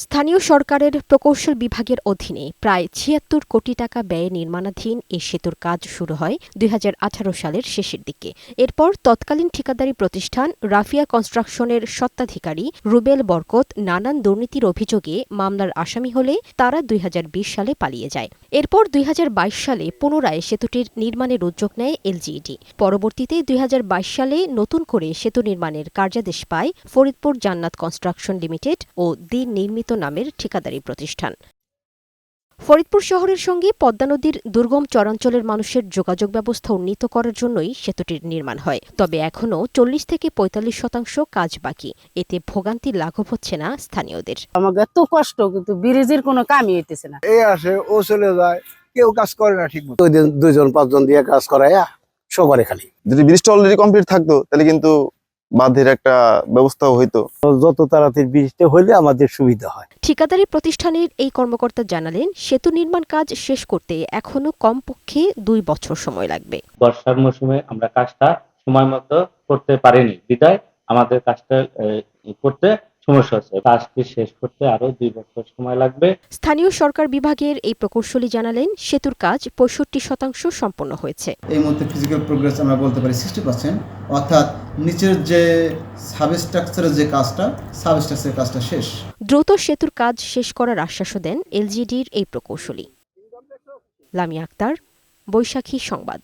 স্থানীয় সরকারের প্রকৌশল বিভাগের অধীনে প্রায় ৭৬ কোটি টাকা ব্যয়ে নির্মাণাধীন এই সেতুর কাজ শুরু হয় ২০১৮ সালের শেষের দিকে। এরপর তৎকালীন ঠিকাদারি প্রতিষ্ঠান রাফিয়া কনস্ট্রাকশনের স্বত্বাধিকারী রুবেল বরকত নানান দুর্নীতির অভিযোগে মামলার আসামি হলে তারা ২০২০ সালে পালিয়ে যায়। এরপর ২০২২ সালে পুনরায় সেতুটির নির্মাণের উদ্যোগ নেয় এলজিইডি। পরবর্তীতে ২০২২ সালে নতুন করে সেতু নির্মাণের কার্যাদেশ পায় ফরিদপুর জান্নাত কনস্ট্রাকশন লিমিটেড ও দিন নির্মিত নামের ঠিকাদারি প্রতিষ্ঠান। ফরিদপুর শহরের সঙ্গে পদ্মা নদীর দুর্গম চরাঞ্চলের মানুষের যোগাযোগ ব্যবস্থা উন্নীত করার জন্যই সেতুটির নির্মাণ হয়। তবে এখনও ৪০ থেকে ৪৫% কাজ বাকি। এতে ভোগান্তি লাঘব হচ্ছে না স্থানীয়দের। আমাদের এত কষ্ট, কিন্তু ব্রিজের কোনো কামই হইতেছে না। এই আসে ও চলে যায়, কেউ কাজ করে না ঠিক মতো। ২-৫ জন দিয়ে কাজ করাইয়া শো করে খালি। যদি ব্রিজটা অলরেডি কমপ্লিট থাকতো তাহলে কিন্তু বাঁধের একটা ব্যবস্থাও হইতো। যত তাড়াতাড়ি ব্রিজটা হইলে আমাদের সুবিধা হয়। ঠিকাদারি প্রতিষ্ঠানের এই কর্মকর্তা জানালেন, সেতু নির্মাণ কাজ শেষ করতে এখনো কমপক্ষে ২ বছর সময় লাগবে। বর্ষার মৌসুমে আমরা কাজটা সময় মতো করতে পারিনি, বিধায় আমাদের কাজটা করতে সমস্যা হচ্ছে। কাজটি শেষ করতে আরো ২ বছর সময় লাগবে। স্থানীয় সরকার বিভাগের এই প্রকৌশলী জানালেন, সেতুর কাজ ৬৫% সম্পন্ন হয়েছে। এই মুহূর্তে ফিজিক্যাল প্রোগ্রেস আমরা বলতে পারি 60%, অর্থাৎ নিচের যে সাবস্ট্রাকচারের যে কাজটা, সাবস্ট্রাকচারের কাজটা শেষ। দ্রুত সেতুর কাজ শেষ করার আশ্বাসও দেন এলজিইডির এই প্রকৌশলী। লামিয়া আক্তার, বৈশাখী সংবাদ।